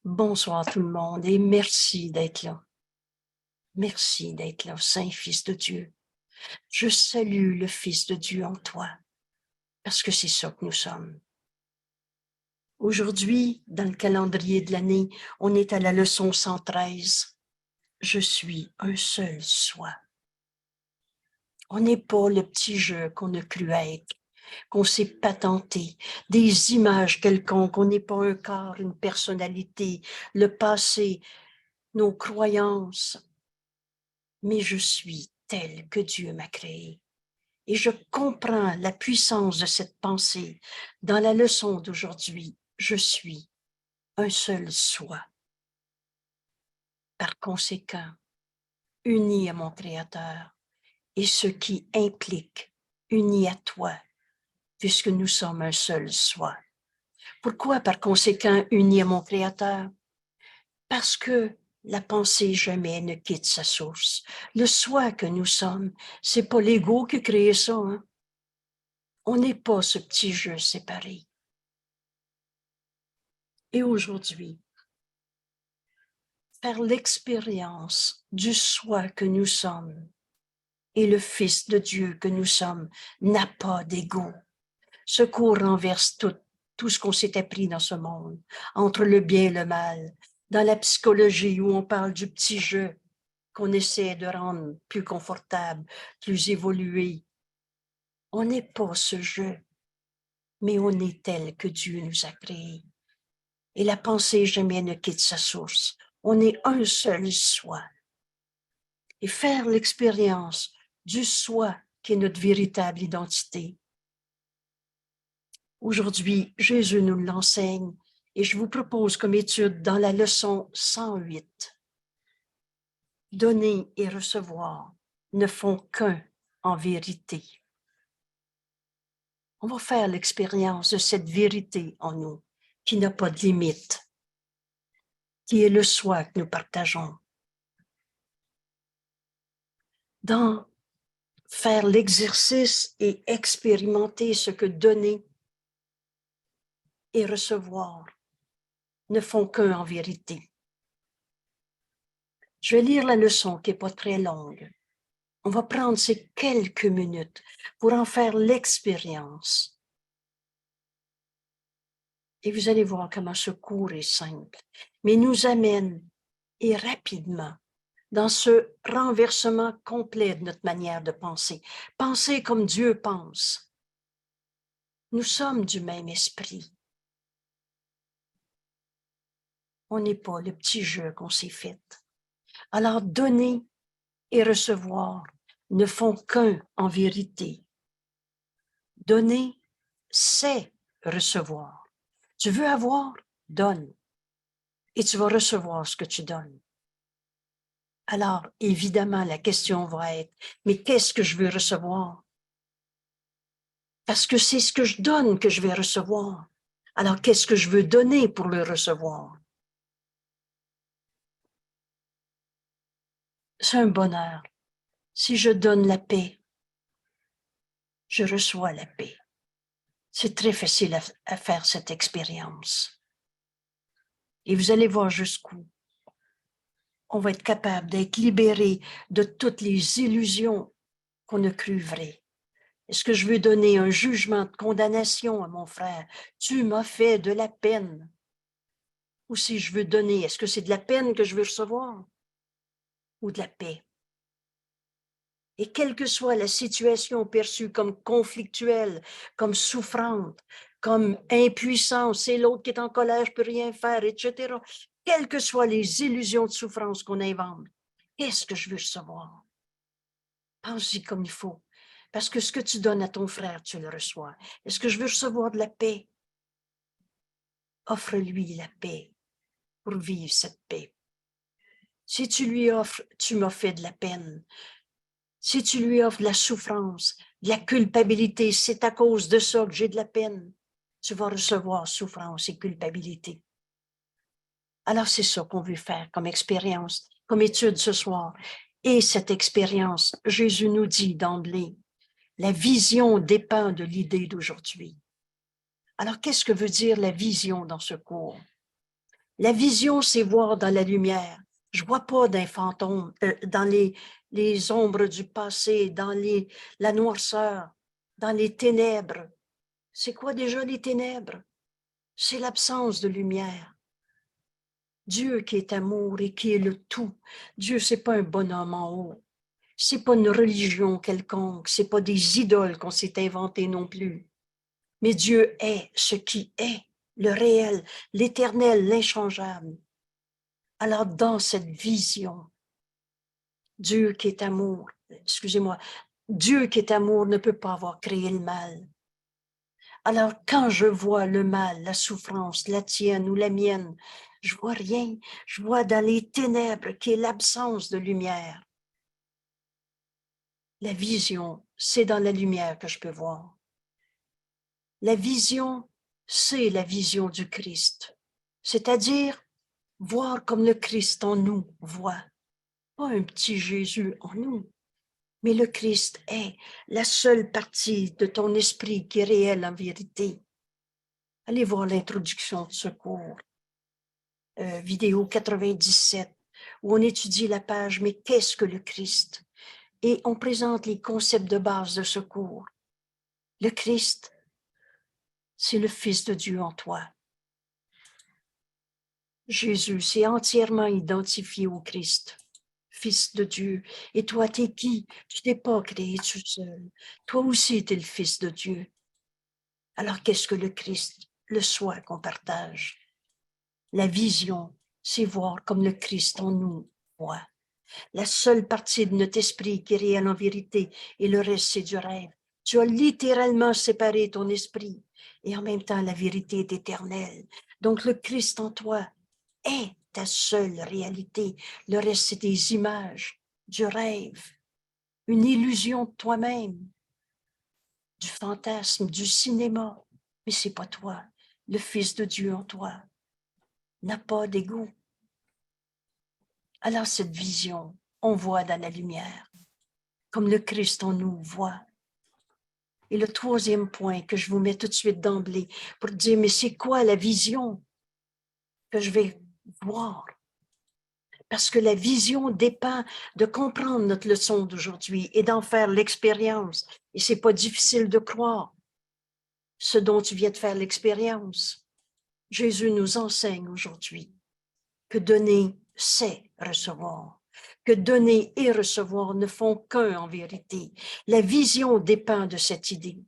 Bonsoir tout le monde et merci d'être là. Merci d'être là, Saint-Fils de Dieu. Je salue le Fils de Dieu en toi, parce que c'est ça que nous sommes. Aujourd'hui, dans le calendrier de l'année, on est à la leçon 113. Je suis un seul soi. On n'est pas le petit jeu qu'on a cru être, qu'on s'est patenté, des images quelconques, on n'est pas un corps, une personnalité, le passé, nos croyances. Mais je suis tel que Dieu m'a créé. Et je comprends la puissance de cette pensée. Dans la leçon d'aujourd'hui, je suis un seul soi. Par conséquent, uni à mon Créateur, et ce qui implique uni à toi, puisque nous sommes un seul soi. Pourquoi par conséquent uni à mon Créateur? Parce que la pensée jamais ne quitte sa source. Le soi que nous sommes, c'est pas l'ego qui a créé ça, hein? On n'est pas ce petit jeu séparé. Et aujourd'hui, faire l'expérience du soi que nous sommes et le Fils de Dieu que nous sommes n'a pas d'ego. Ce cours renverse tout ce qu'on s'est appris dans ce monde, entre le bien et le mal, dans la psychologie où on parle du petit jeu qu'on essaie de rendre plus confortable, plus évolué. On n'est pas ce jeu, mais on est tel que Dieu nous a créés. Et la pensée jamais ne quitte sa source. On est un seul soi. Et faire l'expérience du soi qui est notre véritable identité. Aujourd'hui, Jésus nous l'enseigne et je vous propose comme étude dans la leçon 108. Donner et recevoir ne font qu'un en vérité. On va faire l'expérience de cette vérité en nous qui n'a pas de limite, qui est le soi que nous partageons. Dans faire l'exercice et expérimenter ce que donner et recevoir ne font qu'un en vérité. Je vais lire la leçon qui n'est pas très longue. On va prendre ces quelques minutes pour en faire l'expérience. Et vous allez voir comment ce cours est simple, mais nous amène et rapidement dans ce renversement complet de notre manière de penser. Penser comme Dieu pense. Nous sommes du même esprit. On n'est pas le petit jeu qu'on s'est fait. Alors, donner et recevoir ne font qu'un en vérité. Donner, c'est recevoir. Tu veux avoir, donne. Et tu vas recevoir ce que tu donnes. Alors, évidemment, la question va être, mais qu'est-ce que je veux recevoir? Parce que c'est ce que je donne que je vais recevoir. Alors, qu'est-ce que je veux donner pour le recevoir? C'est un bonheur. Si je donne la paix, je reçois la paix. C'est très facile à faire cette expérience. Et vous allez voir jusqu'où on va être capable d'être libéré de toutes les illusions qu'on a cru vraies. Est-ce que je veux donner un jugement de condamnation à mon frère? Tu m'as fait de la peine. Ou si je veux donner, est-ce que c'est de la peine que je veux recevoir? Ou de la paix? Et quelle que soit la situation perçue comme conflictuelle, comme souffrante, comme impuissance, c'est l'autre qui est en colère, je peux rien faire, etc. Quelles que soient les illusions de souffrance qu'on invente, qu'est-ce que je veux recevoir? Pense-y comme il faut. Parce que ce que tu donnes à ton frère, tu le reçois. Est-ce que je veux recevoir de la paix? Offre-lui la paix pour vivre cette paix. Si tu lui offres, tu m'as fait de la peine. Si tu lui offres de la souffrance, de la culpabilité, c'est à cause de ça que j'ai de la peine. Tu vas recevoir souffrance et culpabilité. Alors c'est ça qu'on veut faire comme expérience, comme étude ce soir. Et cette expérience, Jésus nous dit d'emblée, la vision dépend de l'idée d'aujourd'hui. Alors qu'est-ce que veut dire la vision dans ce cours? La vision, c'est voir dans la lumière. Je vois pas d'un fantôme, dans les ombres du passé, dans la noirceur, dans les ténèbres. C'est quoi déjà les ténèbres? C'est l'absence de lumière. Dieu qui est amour et qui est le tout. Dieu, c'est pas un bonhomme en haut. C'est pas une religion quelconque. C'est pas des idoles qu'on s'est inventées non plus. Mais Dieu est ce qui est, le réel, l'éternel, l'inchangeable. Alors, dans cette vision, Dieu qui est amour, excusez-moi, Dieu qui est amour ne peut pas avoir créé le mal. Alors, quand je vois le mal, la souffrance, la tienne ou la mienne, je vois rien. Je vois dans les ténèbres qui est l'absence de lumière. La vision, c'est dans la lumière que je peux voir. La vision, c'est la vision du Christ. C'est-à-dire, voir comme le Christ en nous voit. Pas un petit Jésus en nous, mais le Christ est la seule partie de ton esprit qui est réelle en vérité. Allez voir l'introduction de ce cours, vidéo 97, où on étudie la page « Mais qu'est-ce que le Christ ?» et on présente les concepts de base de ce cours. Le Christ, c'est le Fils de Dieu en toi. Jésus s'est entièrement identifié au Christ, Fils de Dieu. Et toi, t'es qui? Tu t'es pas créé tout seul. Toi aussi, t'es le Fils de Dieu. Alors, qu'est-ce que le Christ? Le soi qu'on partage. La vision, c'est voir comme le Christ en nous voit. La seule partie de notre esprit qui est réelle en vérité, et le reste, c'est du rêve. Tu as littéralement séparé ton esprit, et en même temps, la vérité est éternelle. Donc, le Christ en toi est ta seule réalité. Le reste, c'est des images, du rêve, une illusion de toi-même, du fantasme, du cinéma. Mais c'est pas toi. Le Fils de Dieu en toi n'a pas d'ego. Alors cette vision, on voit dans la lumière, comme le Christ en nous voit. Et le troisième point que je vous mets tout de suite d'emblée pour dire, mais c'est quoi la vision que je vais voir? Parce que la vision dépend de comprendre notre leçon d'aujourd'hui et d'en faire l'expérience. Et c'est pas difficile de croire ce dont tu viens de faire l'expérience. Jésus nous enseigne aujourd'hui que donner, c'est recevoir. Que donner et recevoir ne font qu'un en vérité. La vision dépend de cette idée.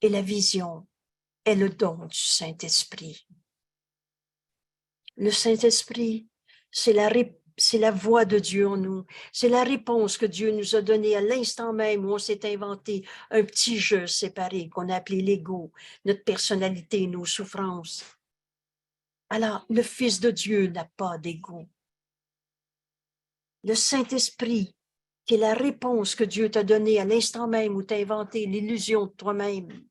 Et la vision est le don du Saint-Esprit. Le Saint-Esprit, c'est la voix de Dieu en nous. C'est la réponse que Dieu nous a donnée à l'instant même où on s'est inventé un petit jeu séparé qu'on a appelé l'ego, notre personnalité, nos souffrances. Alors, le Fils de Dieu n'a pas d'ego. Le Saint-Esprit, qui est la réponse que Dieu t'a donnée à l'instant même où tu as inventé l'illusion de toi-même,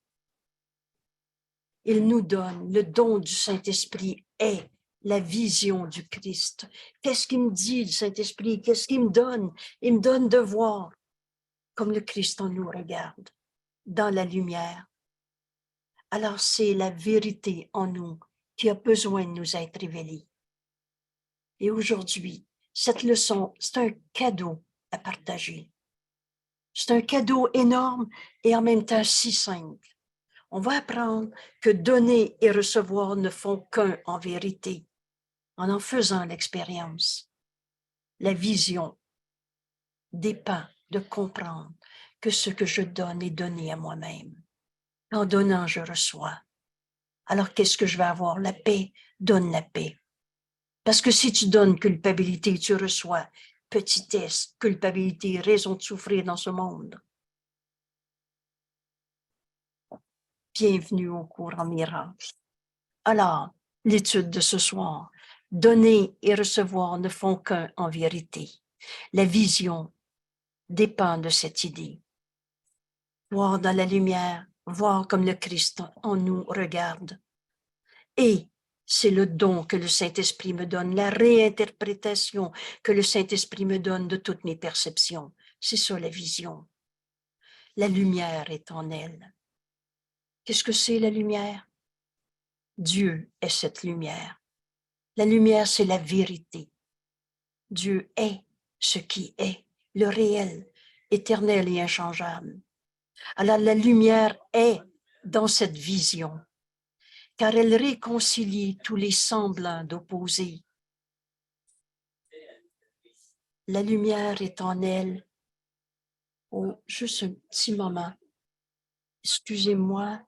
il nous donne le don du Saint-Esprit est la vision du Christ. Qu'est-ce qu'il me dit, le Saint-Esprit? Qu'est-ce qu'il me donne? Il me donne de voir comme le Christ en nous regarde, dans la lumière. Alors c'est la vérité en nous qui a besoin de nous être révélée. Et aujourd'hui, cette leçon, c'est un cadeau à partager. C'est un cadeau énorme et en même temps si simple. On va apprendre que donner et recevoir ne font qu'un en vérité, en faisant l'expérience. La vision dépend de comprendre que ce que je donne est donné à moi-même. En donnant, je reçois. Alors, qu'est-ce que je vais avoir? La paix, donne la paix. Parce que si tu donnes culpabilité, tu reçois petitesse, culpabilité, raison de souffrir dans ce monde. Bienvenue au cours en miracle. Alors, l'étude de ce soir, donner et recevoir ne font qu'un en vérité. La vision dépend de cette idée. Voir dans la lumière, voir comme le Christ en nous regarde. Et c'est le don que le Saint-Esprit me donne, la réinterprétation que le Saint-Esprit me donne de toutes mes perceptions. C'est ça la vision. La lumière est en elle. Qu'est-ce que c'est la lumière? Dieu est cette lumière. La lumière, c'est la vérité. Dieu est ce qui est, le réel, éternel et inchangeable. Alors la lumière est dans cette vision, car elle réconcilie tous les semblants d'opposés. La lumière est en elle. Oh, juste un petit moment. Excusez-moi,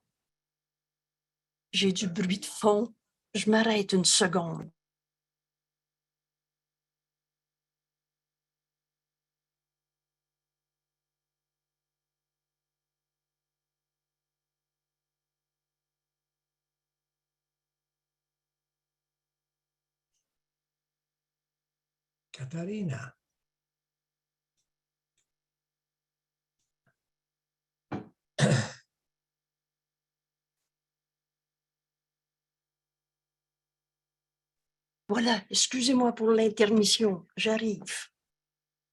j'ai du bruit de fond. Je m'arrête une seconde. Katharina. Voilà, excusez-moi pour l'intermission, j'arrive.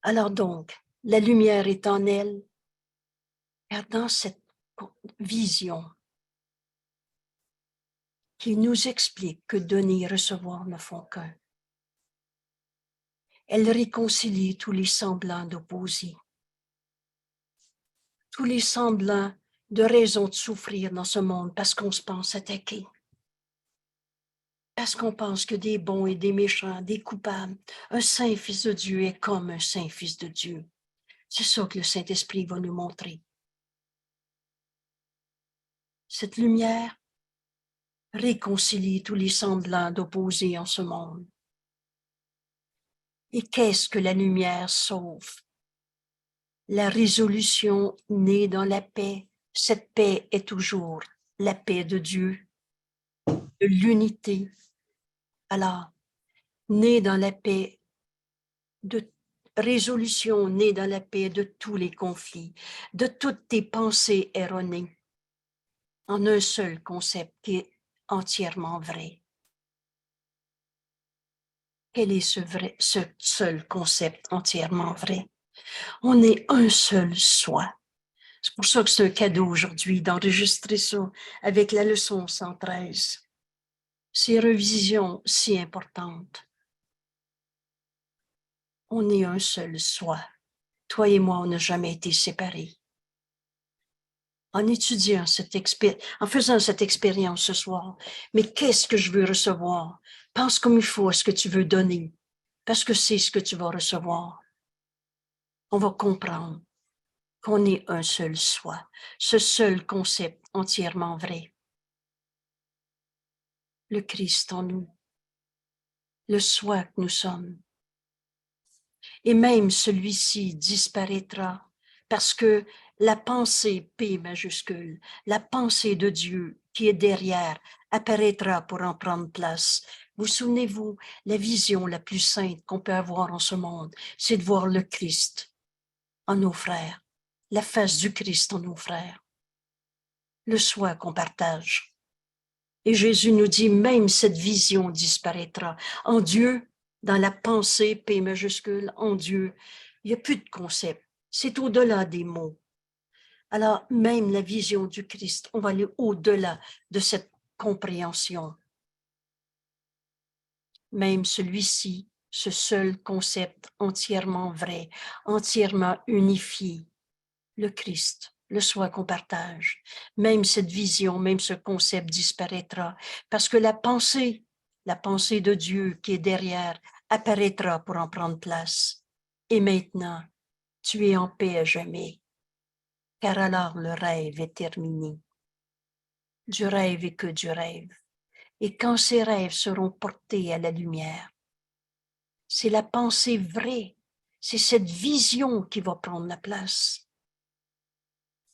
Alors donc, la lumière est en elle, car dans cette vision qui nous explique que donner et recevoir ne font qu'un, elle réconcilie tous les semblants d'opposés, tous les semblants de raison de souffrir dans ce monde parce qu'on se pense attaqué. Parce qu'on pense que des bons et des méchants, des coupables, un saint fils de Dieu est comme un saint fils de Dieu. C'est ça que le Saint-Esprit va nous montrer. Cette lumière réconcilie tous les semblants d'opposés en ce monde. Et qu'est-ce que la lumière sauve? La résolution née dans la paix. Cette paix est toujours la paix de Dieu, de l'unité. Alors, née dans la paix, de résolution née dans la paix de tous les conflits, de toutes tes pensées erronées, en un seul concept qui est entièrement vrai. Quel est ce seul concept entièrement vrai? On est un seul soi. C'est pour ça que c'est un cadeau aujourd'hui d'enregistrer ça avec la leçon 113. Ces revisions si importantes. On est un seul soi. Toi et moi, on n'a jamais été séparés. En étudiant en faisant cette expérience ce soir, mais qu'est-ce que je veux recevoir? Pense comme il faut à ce que tu veux donner, parce que c'est ce que tu vas recevoir. On va comprendre qu'on est un seul soi, ce seul concept entièrement vrai. Le Christ en nous, le soi que nous sommes. Et même celui-ci disparaîtra parce que la pensée P majuscule, la pensée de Dieu qui est derrière, apparaîtra pour en prendre place. Vous souvenez-vous, la vision la plus sainte qu'on peut avoir en ce monde, c'est de voir le Christ en nos frères, la face du Christ en nos frères, le soi qu'on partage. Et Jésus nous dit, même cette vision disparaîtra. En Dieu, dans la pensée, P majuscule, en Dieu, il n'y a plus de concept. C'est au-delà des mots. Alors, même la vision du Christ, on va aller au-delà de cette compréhension. Même celui-ci, ce seul concept entièrement vrai, entièrement unifié, le Christ, le soi qu'on partage. Même cette vision, même ce concept disparaîtra parce que la pensée de Dieu qui est derrière, apparaîtra pour en prendre place. Et maintenant, tu es en paix à jamais, car alors le rêve est terminé. Du rêve et que du rêve. Et quand ces rêves seront portés à la lumière, c'est la pensée vraie, c'est cette vision qui va prendre la place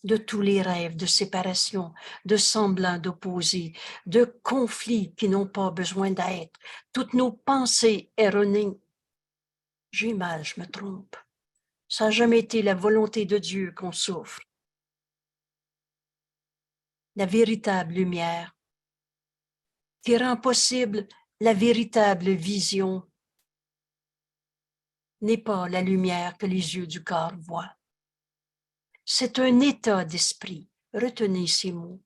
de tous les rêves de séparation, de semblants d'opposés, de conflits qui n'ont pas besoin d'être, toutes nos pensées erronées. J'ai mal, je me trompe. Ça n'a jamais été la volonté de Dieu qu'on souffre. La véritable lumière qui rend possible la véritable vision n'est pas la lumière que les yeux du corps voient. C'est un état d'esprit. Retenez ces mots.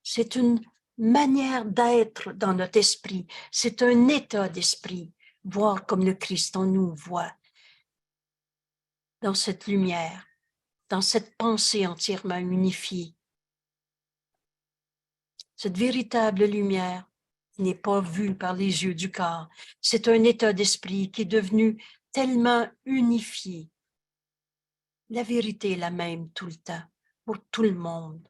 C'est une manière d'être dans notre esprit. C'est un état d'esprit, voir comme le Christ en nous voit, dans cette lumière, dans cette pensée entièrement unifiée. Cette véritable lumière n'est pas vue par les yeux du corps. C'est un état d'esprit qui est devenu tellement unifié. La vérité est la même tout le temps, pour tout le monde.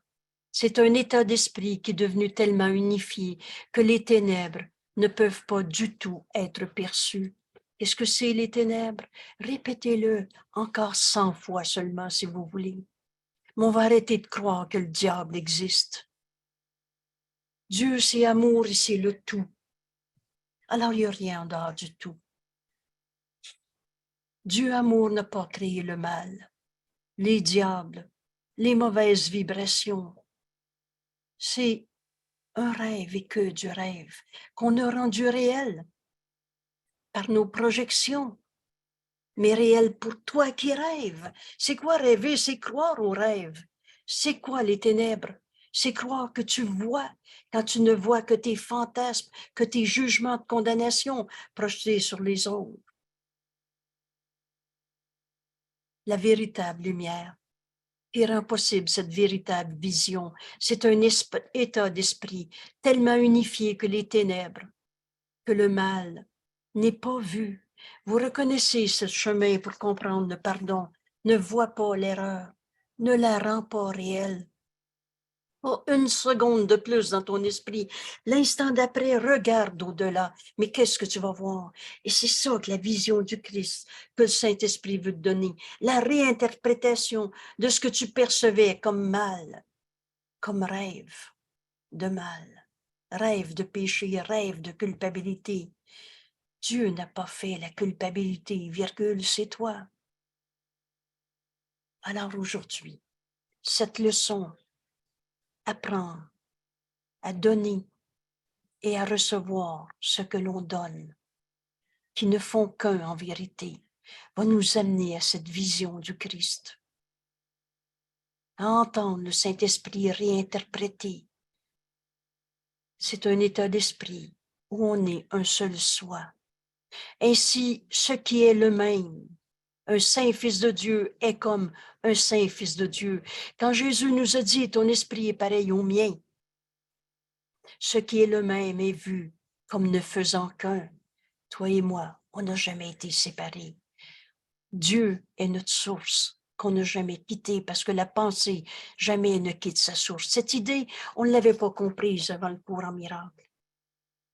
C'est un état d'esprit qui est devenu tellement unifié que les ténèbres ne peuvent pas du tout être perçues. Qu'est-ce que c'est les ténèbres? Répétez-le encore 100 fois seulement si vous voulez. Mais on va arrêter de croire que le diable existe. Dieu, c'est amour et c'est le tout. Alors, il n'y a rien en dehors du tout. Dieu, amour, n'a pas créé le mal, les diables, les mauvaises vibrations. C'est un rêve et que du rêve qu'on a rendu réel par nos projections, mais réel pour toi qui rêves. C'est quoi rêver? C'est croire au rêve. C'est quoi les ténèbres? C'est croire que tu vois quand tu ne vois que tes fantasmes, que tes jugements de condamnation projetés sur les autres. La véritable lumière qui rend possible cette véritable vision, c'est un état d'esprit tellement unifié que les ténèbres, que le mal n'est pas vu. Vous reconnaissez ce chemin pour comprendre le pardon. Ne vois pas l'erreur, ne la rend pas réelle. Pas une seconde de plus dans ton esprit. L'instant d'après, regarde au-delà. Mais qu'est-ce que tu vas voir? Et c'est ça que la vision du Christ, que le Saint-Esprit veut te donner. La réinterprétation de ce que tu percevais comme mal, comme rêve de mal, rêve de péché, rêve de culpabilité. Dieu n'a pas fait la culpabilité, virgule, c'est toi. Alors aujourd'hui, cette leçon, apprendre à donner et à recevoir ce que l'on donne, qui ne font qu'un en vérité, va nous amener à cette vision du Christ, à entendre le Saint-Esprit réinterpréter. C'est un état d'esprit où on est un seul soi. Ainsi, ce qui est le même, un saint fils de Dieu est comme un saint fils de Dieu. Quand Jésus nous a dit, ton esprit est pareil au mien, ce qui est le même est vu comme ne faisant qu'un. Toi et moi, on n'a jamais été séparés. Dieu est notre source qu'on n'a jamais quittée parce que la pensée jamais ne quitte sa source. Cette idée, on ne l'avait pas comprise avant le cours en miracle.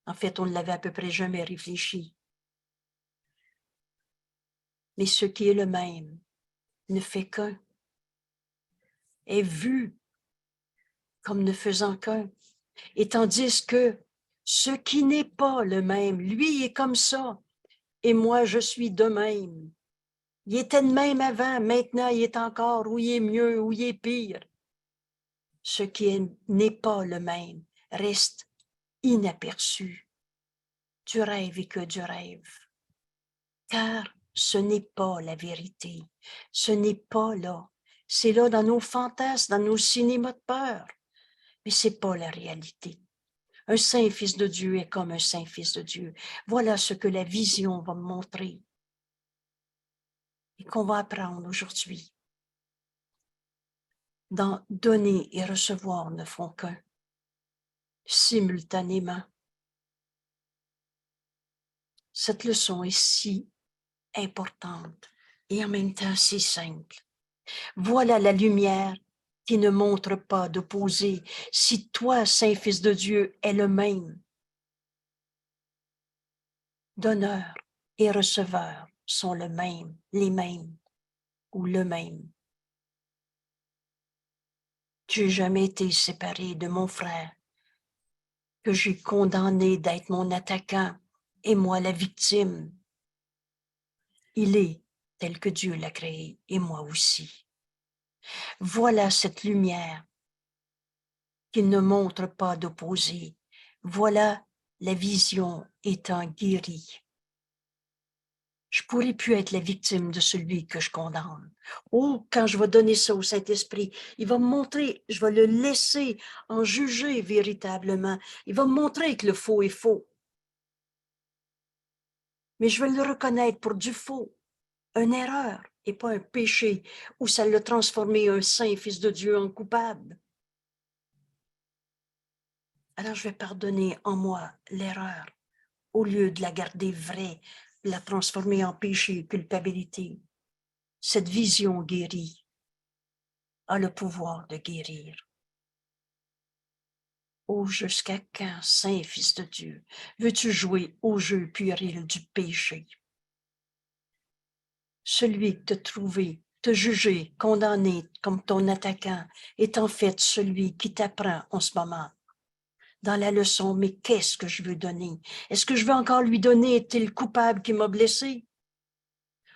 En fait, on ne l'avait à peu près jamais réfléchi. Mais ce qui est le même ne fait qu'un, est vu comme ne faisant qu'un. Et tandis que ce qui n'est pas le même, lui est comme ça, et moi je suis de même. Il était de même avant, maintenant il est encore, ou il est mieux, ou il est pire. Ce qui n'est pas le même reste inaperçu. Du rêve et que du rêve. Car ce n'est pas la vérité. Ce n'est pas là. C'est là dans nos fantasmes, dans nos cinémas de peur. Mais c'est pas la réalité. Un saint fils de Dieu est comme un saint fils de Dieu. Voilà ce que la vision va me montrer et qu'on va apprendre aujourd'hui. Dans donner et recevoir ne font qu'un, simultanément. Cette leçon est si importante et en même temps si simple. Voilà la lumière qui ne montre pas d'opposé. Si toi, saint fils de Dieu, es le même, donneur et receveur sont le même, les mêmes ou le même. J'ai jamais été séparé de mon frère, que j'ai condamné d'être mon attaquant et moi la victime. Il est tel que Dieu l'a créé et moi aussi. Voilà cette lumière qui ne montre pas d'opposé. Voilà la vision étant guérie. Je ne pourrai plus être la victime de celui que je condamne. Oh, quand je vais donner ça au Saint-Esprit, il va me montrer, je vais le laisser en juger véritablement. Il va me montrer que le faux est faux. Mais je vais le reconnaître pour du faux, une erreur et pas un péché où ça l'a transformé un saint fils de Dieu en coupable. Alors je vais pardonner en moi l'erreur au lieu de la garder vraie, la transformer en péché, culpabilité. Cette vision guérit, a le pouvoir de guérir. Oh, jusqu'à quand, Saint Fils de Dieu, veux-tu jouer au jeu puéril du péché? Celui que t'as trouvé, te juger, condamné comme ton attaquant, est en fait celui qui t'apprend en ce moment. Dans la leçon, mais qu'est-ce que je veux donner? Est-ce que je veux encore lui donner, est-il le coupable qui m'a blessé?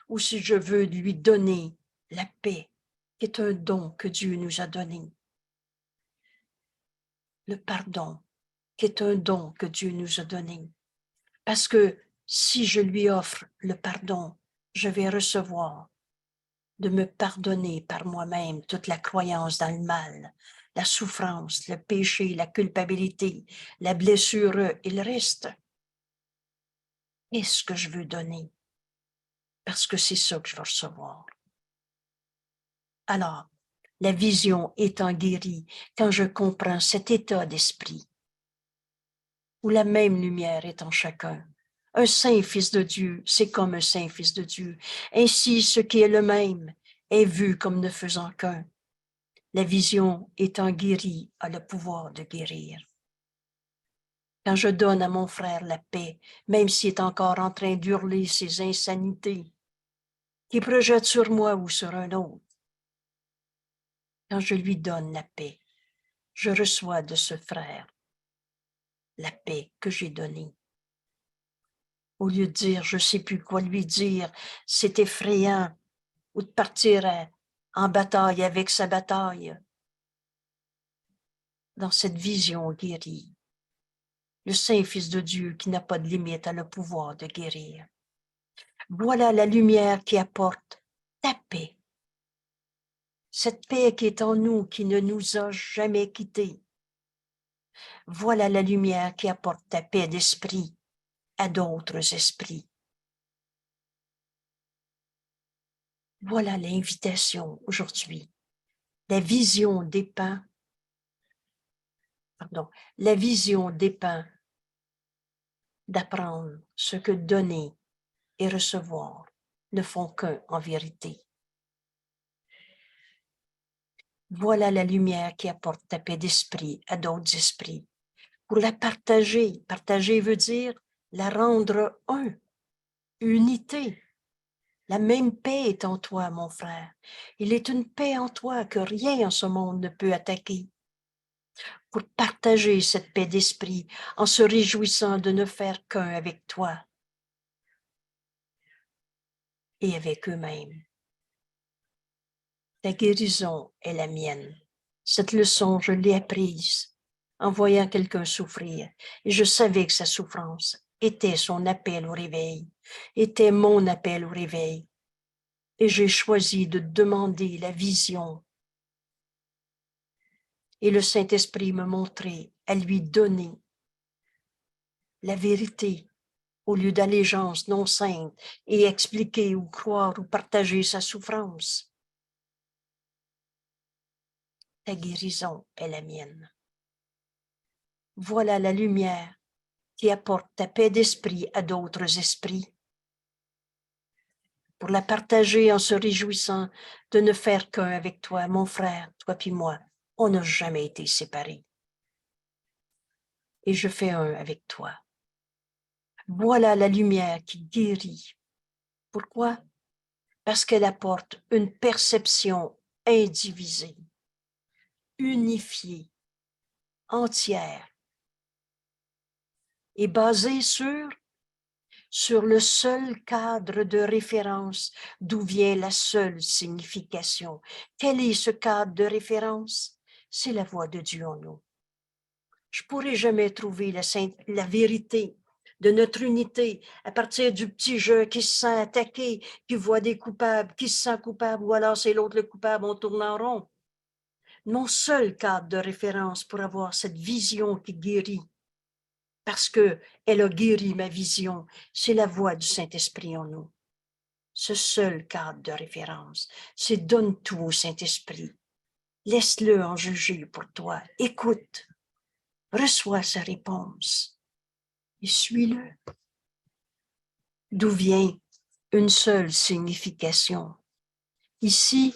Ou si je veux lui donner la paix, qui est un don que Dieu nous a donné. Le pardon, qui est un don que Dieu nous a donné. Parce que si je lui offre le pardon, je vais recevoir de me pardonner par moi-même toute la croyance dans le mal, la souffrance, le péché, la culpabilité, la blessure et le reste. Qu'est-ce que je veux donner? Parce que c'est ça que je vais recevoir. Alors, la vision étant guérie, quand je comprends cet état d'esprit, où la même lumière est en chacun. Un saint fils de Dieu, c'est comme un saint fils de Dieu. Ainsi, ce qui est le même est vu comme ne faisant qu'un. La vision étant guérie a le pouvoir de guérir. Quand je donne à mon frère la paix, même s'il est encore en train d'hurler ses insanités, qu'il projette sur moi ou sur un autre, quand je lui donne la paix, je reçois de ce frère la paix que j'ai donnée. Au lieu de dire, je ne sais plus quoi lui dire, c'est effrayant, ou de partir en bataille avec sa bataille. Dans cette vision guérie, le Saint Fils de Dieu qui n'a pas de limite a le pouvoir de guérir. Voilà la lumière qui apporte ta paix. Cette paix qui est en nous, qui ne nous a jamais quittés. Voilà la lumière qui apporte ta paix d'esprit à d'autres esprits. Voilà l'invitation aujourd'hui. La vision dépend d'apprendre ce que donner et recevoir ne font qu'un en vérité. Voilà la lumière qui apporte ta paix d'esprit à d'autres esprits. Pour la partager, partager veut dire la rendre un, unité. La même paix est en toi, mon frère. Il est une paix en toi que rien en ce monde ne peut attaquer. Pour partager cette paix d'esprit en se réjouissant de ne faire qu'un avec toi et avec eux-mêmes. Ta guérison est la mienne. Cette leçon, je l'ai apprise en voyant quelqu'un souffrir et je savais que sa souffrance était son appel au réveil, était mon appel au réveil. Et j'ai choisi de demander la vision. Et le Saint-Esprit me montrait à lui donner la vérité au lieu d'allégeance non sainte et expliquer ou croire ou partager sa souffrance. Ta guérison est la mienne. Voilà la lumière qui apporte ta paix d'esprit à d'autres esprits, pour la partager en se réjouissant de ne faire qu'un avec toi, mon frère, toi puis moi. On n'a jamais été séparés. Et je fais un avec toi. Voilà la lumière qui guérit. Pourquoi? Parce qu'elle apporte une perception indivisée, unifiée, entière, et basée sur le seul cadre de référence d'où vient la seule signification. Quel est ce cadre de référence? C'est la voix de Dieu en nous. Je ne pourrai jamais trouver la vérité de notre unité, à partir du petit je qui se sent attaqué, qui voit des coupables, qui se sent coupable, ou alors c'est l'autre le coupable, on tourne en rond. Mon seul cadre de référence pour avoir cette vision qui guérit, parce qu'elle a guéri ma vision, c'est la voix du Saint-Esprit en nous. Ce seul cadre de référence, c'est donne tout au Saint-Esprit. Laisse-le en juger pour toi. Écoute, reçois sa réponse et suis-le. D'où vient une seule signification. Ici,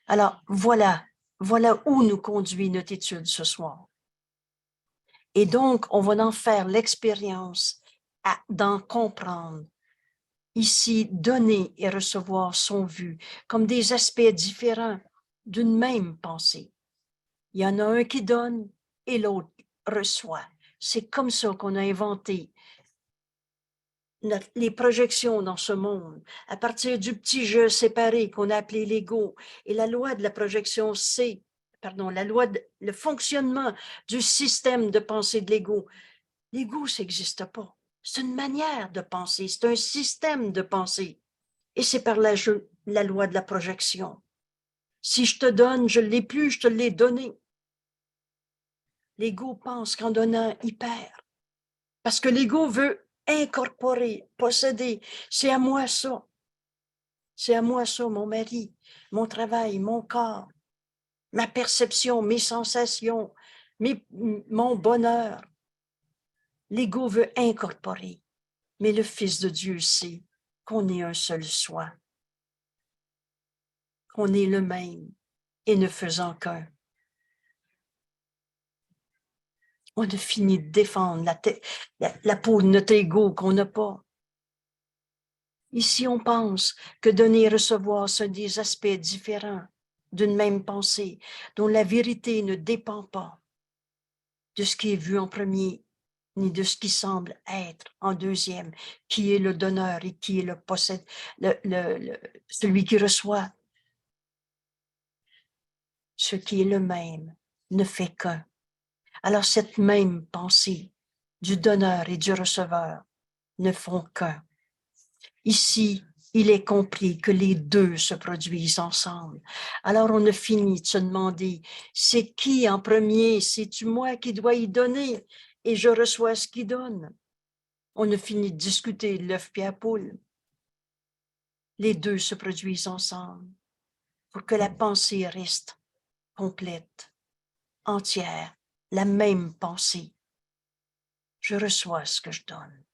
alors voilà où nous conduit notre étude ce soir. Et donc, on va en faire l'expérience d'en comprendre. Ici, donner et recevoir sont vus comme des aspects différents d'une même pensée. Il y en a un qui donne et l'autre reçoit. C'est comme ça qu'on a inventé les projections dans ce monde, à partir du petit jeu séparé qu'on a appelé l'ego. Et la loi de la projection, le fonctionnement du système de pensée de l'ego. L'ego, ça n'existe pas. C'est une manière de penser, c'est un système de pensée. Et c'est par la loi de la projection. Si je te donne, je ne l'ai plus, je te l'ai donné. L'ego pense qu'en donnant, il perd. Parce que l'ego veut incorporer, posséder. C'est à moi ça. C'est à moi ça, mon mari, mon travail, mon corps, ma perception, mes sensations, mon bonheur. L'ego veut incorporer. Mais le Fils de Dieu sait qu'on est un seul soi, qu'on est le même et ne faisant qu'un. On a fini de défendre la peau de notre ego qu'on n'a pas. Ici, on pense que donner et recevoir sont des aspects différents d'une même pensée, dont la vérité ne dépend pas de ce qui est vu en premier, ni de ce qui semble être en deuxième, qui est le donneur et qui est le possède, celui qui reçoit. Ce qui est le même ne fait qu'un. Alors cette même pensée du donneur et du receveur ne font qu'un. Ici, il est compris que les deux se produisent ensemble. Alors on a fini de se demander, c'est qui en premier? C'est-tu moi qui dois y donner et je reçois ce qu'il donne? On a fini de discuter l'œuf et la poule. Les deux se produisent ensemble pour que la pensée reste complète, entière, la même pensée. Je reçois ce que je donne.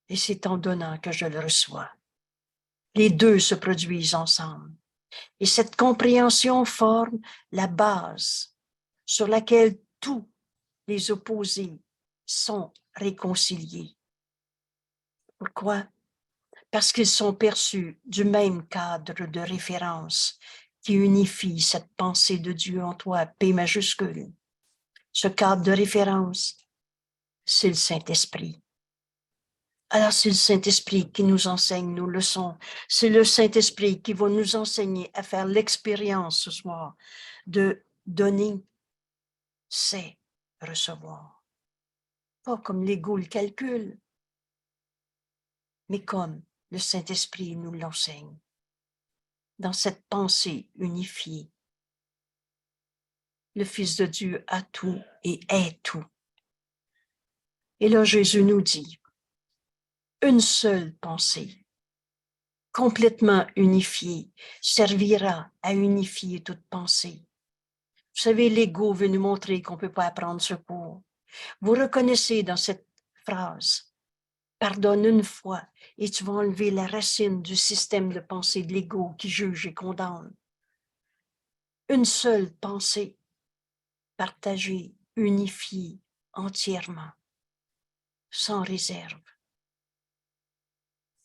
Et c'est en donnant que je le reçois. Les deux se produisent ensemble. Et cette compréhension forme la base sur laquelle tous les opposés sont réconciliés. Pourquoi? Parce qu'ils sont perçus du même cadre de référence qui unifie cette pensée de Dieu en toi, P majuscule. Ce cadre de référence, c'est le Saint-Esprit. Alors, c'est le Saint-Esprit qui nous enseigne nos leçons. C'est le Saint-Esprit qui va nous enseigner à faire l'expérience ce soir de donner, c'est recevoir. Pas comme l'ego le calcule, mais comme le Saint-Esprit nous l'enseigne. Dans cette pensée unifiée, le Fils de Dieu a tout et est tout. Et là, Jésus nous dit, une seule pensée, complètement unifiée, servira à unifier toute pensée. Vous savez, l'ego veut nous montrer qu'on ne peut pas apprendre ce cours. Vous reconnaissez dans cette phrase, pardonne une fois et tu vas enlever la racine du système de pensée de l'ego qui juge et condamne. Une seule pensée, partagée, unifiée, entièrement, sans réserve,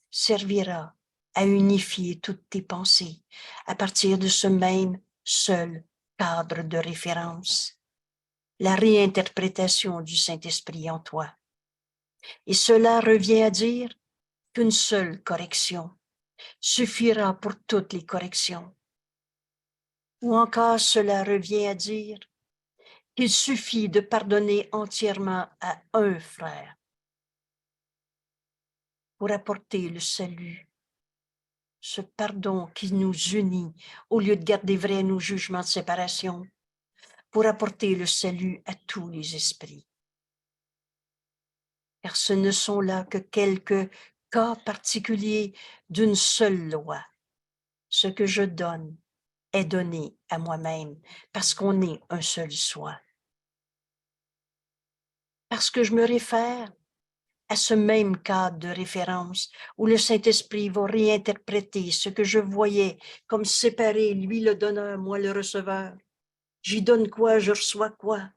servira à unifier toutes tes pensées à partir de ce même seul cadre de référence, la réinterprétation du Saint-Esprit en toi. Et cela revient à dire qu'une seule correction suffira pour toutes les corrections. Ou encore cela revient à dire qu'il suffit de pardonner entièrement à un frère pour apporter le salut, ce pardon qui nous unit au lieu de garder vrai nos jugements de séparation, pour apporter le salut à tous les esprits. Car ce ne sont là que quelques cas particuliers d'une seule loi. Ce que je donne est donné à moi-même parce qu'on est un seul soi. Parce que je me réfère à ce même cadre de référence où le Saint-Esprit va réinterpréter ce que je voyais comme séparé, lui le donneur, moi le receveur. J'y donne quoi, je reçois quoi.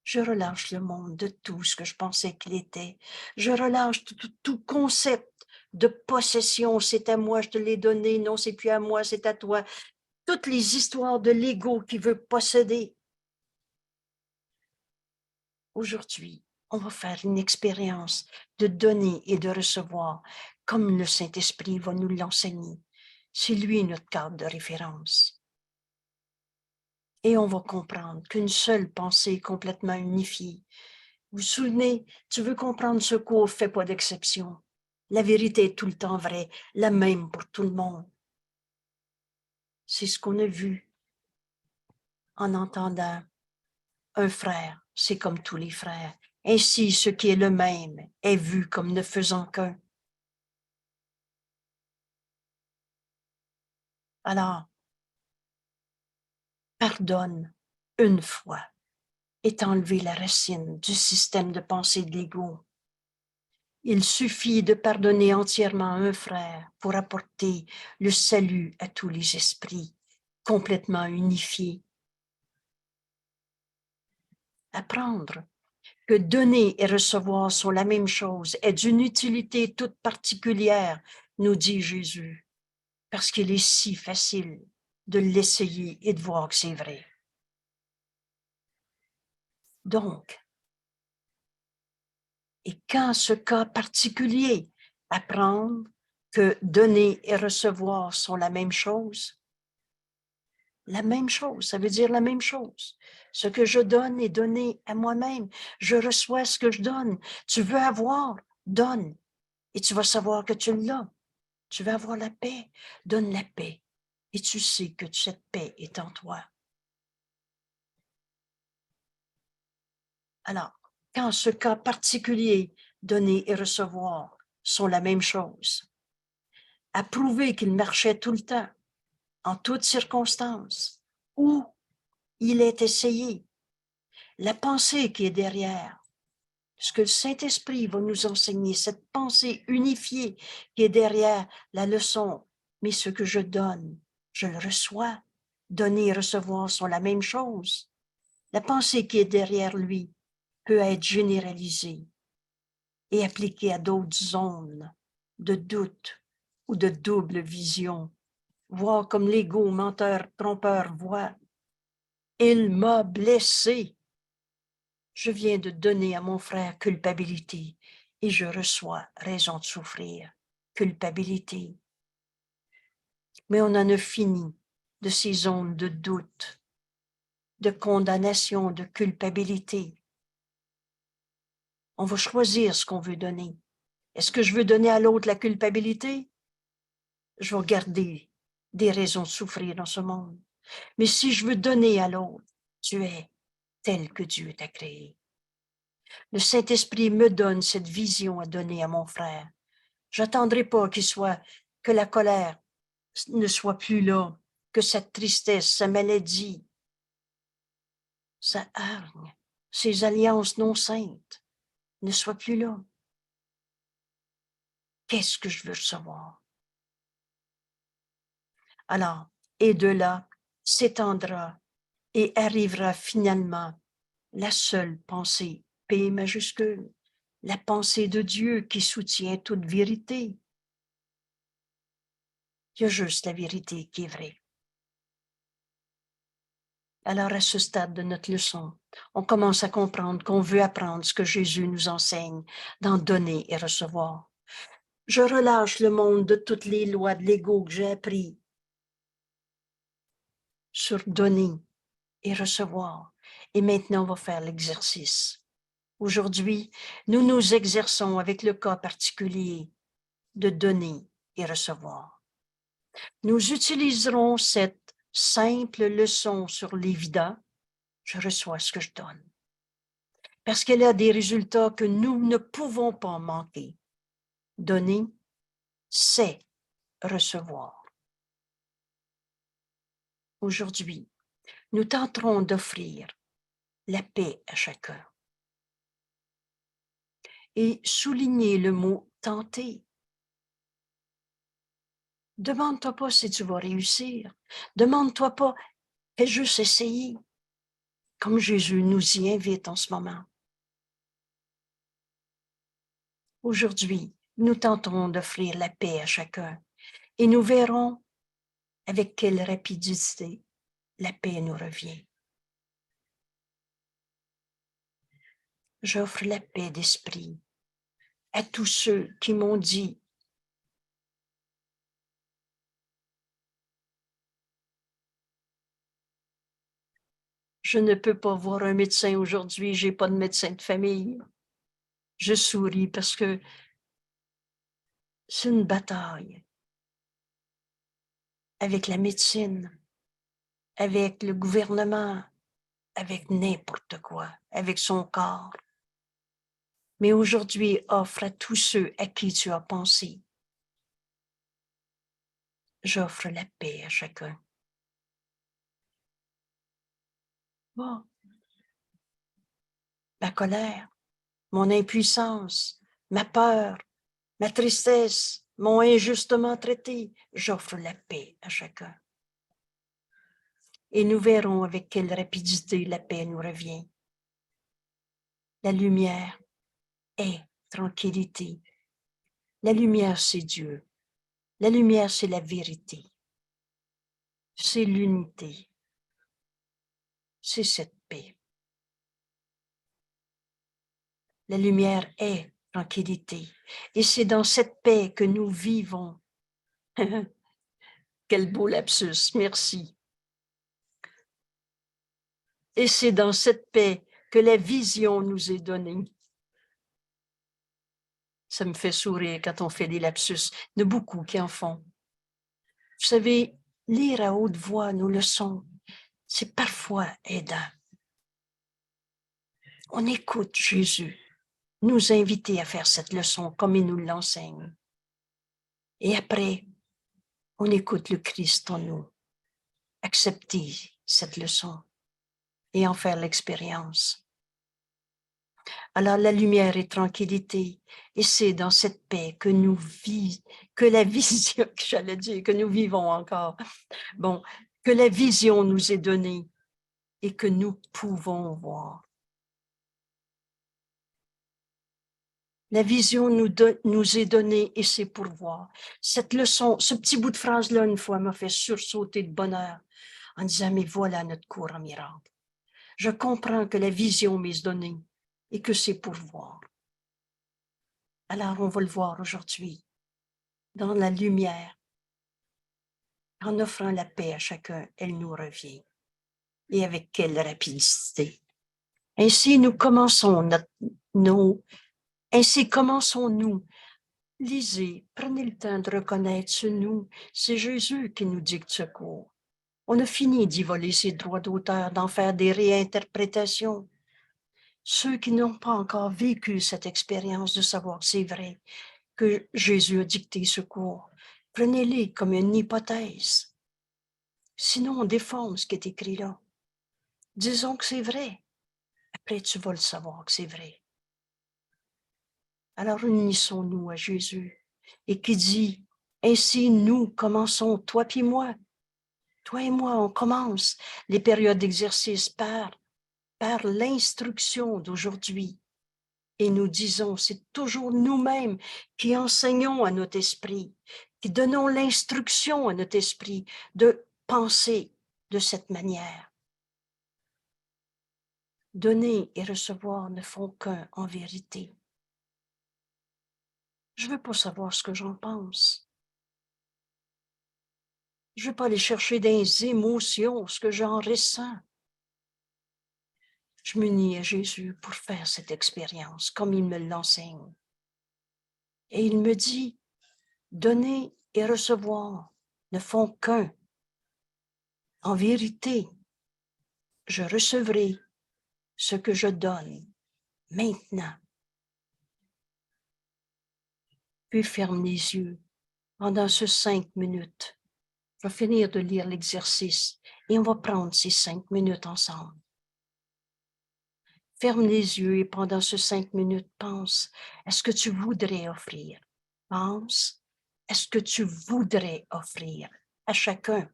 Je relâche le monde de tout ce que je pensais qu'il était. Je relâche tout concept de possession. C'est à moi, je te l'ai donné. Non, c'est plus à moi, c'est à toi. Toutes les histoires de l'ego qui veut posséder. Aujourd'hui, on va faire une expérience de donner et de recevoir comme le Saint-Esprit va nous l'enseigner. C'est lui notre cadre de référence. Et on va comprendre qu'une seule pensée complètement unifiée. Vous vous souvenez, tu veux comprendre ce cours, fais pas d'exception. La vérité est tout le temps vraie, la même pour tout le monde. C'est ce qu'on a vu en entendant un frère, c'est comme tous les frères. Ainsi, ce qui est le même est vu comme ne faisant qu'un. Alors, pardonne une fois et enlever la racine du système de pensée de l'ego. Il suffit de pardonner entièrement un frère pour apporter le salut à tous les esprits, complètement unifiés. Apprendre que donner et recevoir sont la même chose est d'une utilité toute particulière, nous dit Jésus, parce qu'il est si facile de l'essayer et de voir que c'est vrai. Donc, et quand ce cas particulier, apprendre que donner et recevoir sont la même chose, ça veut dire la même chose. Ce que je donne est donné à moi-même. Je reçois ce que je donne. Tu veux avoir, donne. Et tu vas savoir que tu l'as. Tu veux avoir la paix, donne la paix. Et tu sais que cette paix est en toi. Alors, quand ce cas particulier, donner et recevoir, sont la même chose, à prouver qu'il marchait tout le temps, en toutes circonstances, où il est essayé, la pensée qui est derrière, ce que le Saint-Esprit va nous enseigner, cette pensée unifiée qui est derrière la leçon, mais ce que je donne, je le reçois. Donner et recevoir sont la même chose. La pensée qui est derrière lui peut être généralisée et appliquée à d'autres zones de doute ou de double vision. Voir comme l'ego menteur, trompeur voit. Il m'a blessé. Je viens de donner à mon frère culpabilité et je reçois raison de souffrir. Culpabilité. Mais on en a fini de ces zones de doute, de condamnation, de culpabilité. On va choisir ce qu'on veut donner. Est-ce que je veux donner à l'autre la culpabilité? Je vais garder des raisons de souffrir dans ce monde. Mais si je veux donner à l'autre, tu es tel que Dieu t'a créé. Le Saint-Esprit me donne cette vision à donner à mon frère. J'attendrai pas que la colère ne soit plus là, que cette tristesse, sa maladie, sa hargne, ces alliances non saintes ne soient plus là. Qu'est-ce que je veux recevoir? Alors, et de là s'étendra et arrivera finalement la seule pensée, P majuscule, la pensée de Dieu qui soutient toute vérité. Il y a juste la vérité qui est vraie. Alors, à ce stade de notre leçon, on commence à comprendre qu'on veut apprendre ce que Jésus nous enseigne, d'en donner et recevoir. Je relâche le monde de toutes les lois de l'ego que j'ai appris sur donner et recevoir. Et maintenant, on va faire l'exercice Aujourd'hui, nous nous exerçons avec le cas particulier de donner et recevoir. Nous utiliserons cette simple leçon sur l'évident, je reçois ce que je donne, parce qu'elle a des résultats que nous ne pouvons pas manquer. Donner, c'est recevoir. Aujourd'hui, nous tenterons d'offrir la paix à chacun. Et souligner le mot « tenter ». Demande-toi pas si tu vas réussir. Demande-toi pas « fais juste essayer », comme Jésus nous y invite en ce moment. Aujourd'hui, nous tenterons d'offrir la paix à chacun et nous verrons avec quelle rapidité la paix nous revient. J'offre la paix d'esprit à tous ceux qui m'ont dit « Je ne peux pas voir un médecin aujourd'hui, j'ai pas de médecin de famille. » Je souris parce que c'est une bataille avec la médecine, avec le gouvernement, avec n'importe quoi, avec son corps. Mais aujourd'hui, offre à tous ceux à qui tu as pensé. J'offre la paix à chacun. Bon. Ma colère, mon impuissance, ma peur, ma tristesse, m'ont injustement traité, j'offre la paix à chacun. Et nous verrons avec quelle rapidité la paix nous revient. La lumière est tranquillité. La lumière, c'est Dieu. La lumière, c'est la vérité. C'est l'unité. C'est cette paix. La lumière est tranquillité. Et c'est dans cette paix que nous vivons. Quel beau lapsus, merci. Et c'est dans cette paix que la vision nous est donnée. Ça me fait sourire quand on fait des lapsus. Il y en a beaucoup qui en font. Vous savez, lire à haute voix nos leçons, c'est parfois aidant. On écoute Jésus nous inviter à faire cette leçon comme il nous l'enseigne. Et après, on écoute le Christ en nous. Accepter cette leçon et en faire l'expérience. Alors la lumière est tranquillité, et c'est dans cette paix que nous que la vision, j'allais dire, que nous vivons encore. Bon, que la vision nous est donnée et que nous pouvons voir. La vision nous est donnée et c'est pour voir. Cette leçon, ce petit bout de phrase-là, une fois, m'a fait sursauter de bonheur en disant, mais voilà notre cours en miracle. Je comprends que la vision m'est donnée et que c'est pour voir. Alors, on va le voir aujourd'hui, dans la lumière. En offrant la paix à chacun, elle nous revient. Et avec quelle rapidité. Ainsi, nous commençons ainsi commençons-nous. Lisez, prenez le temps de reconnaître ce nous. C'est Jésus qui nous dicte ce cours. On a fini d'y voler ses droits d'auteur, d'en faire des réinterprétations. Ceux qui n'ont pas encore vécu cette expérience de savoir que c'est vrai, que Jésus a dicté ce cours, prenez-les comme une hypothèse. Sinon, on déforme ce qui est écrit là. Disons que c'est vrai. Après, tu vas le savoir que c'est vrai. Alors, unissons-nous à Jésus et qui dit, ainsi nous commençons, toi puis moi. Toi et moi, on commence les périodes d'exercice par l'instruction d'aujourd'hui. Et nous disons, c'est toujours nous-mêmes qui enseignons à notre esprit, qui donnons l'instruction à notre esprit de penser de cette manière. Donner et recevoir ne font qu'un en vérité. Je ne veux pas savoir ce que j'en pense. Je ne veux pas aller chercher des émotions, ce que j'en ressens. Je m'unis à Jésus pour faire cette expérience comme il me l'enseigne. Et il me dit, donner et recevoir ne font qu'un. En vérité, je recevrai ce que je donne maintenant. Puis ferme les yeux pendant ces 5 minutes. Je vais finir de lire l'exercice et on va prendre ces 5 minutes ensemble. Ferme les yeux et pendant ces 5 minutes, pense à ce que tu voudrais offrir. Pense à ce que tu voudrais offrir à chacun.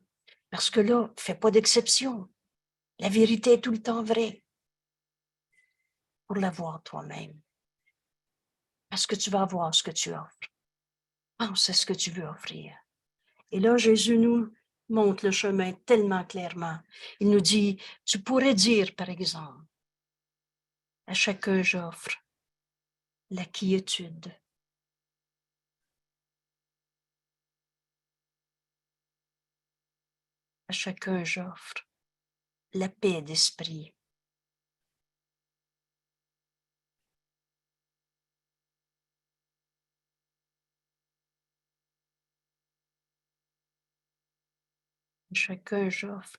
Parce que là, fais pas d'exception. La vérité est tout le temps vraie. Pour l'avoir toi-même. Parce que tu vas avoir ce que tu offres. Pense à ce que tu veux offrir. Et là, Jésus nous montre le chemin tellement clairement. Il nous dit, tu pourrais dire, par exemple, à chacun j'offre la quiétude. À chacun j'offre la paix d'esprit. À chacun j'offre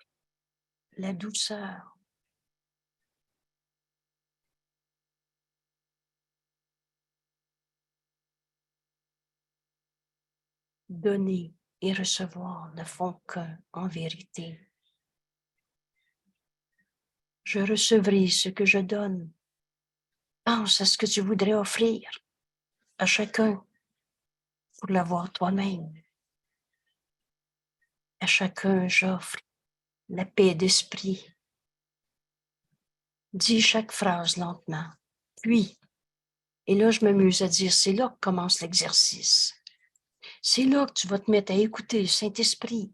la douceur. Donner et recevoir ne font qu'un en vérité. Je recevrai ce que je donne. Pense à ce que tu voudrais offrir à chacun pour l'avoir toi-même. À chacun j'offre la paix d'esprit. Dis chaque phrase lentement. Puis, et là je m'amuse à dire, c'est là que commence l'exercice. C'est là que tu vas te mettre à écouter le Saint-Esprit.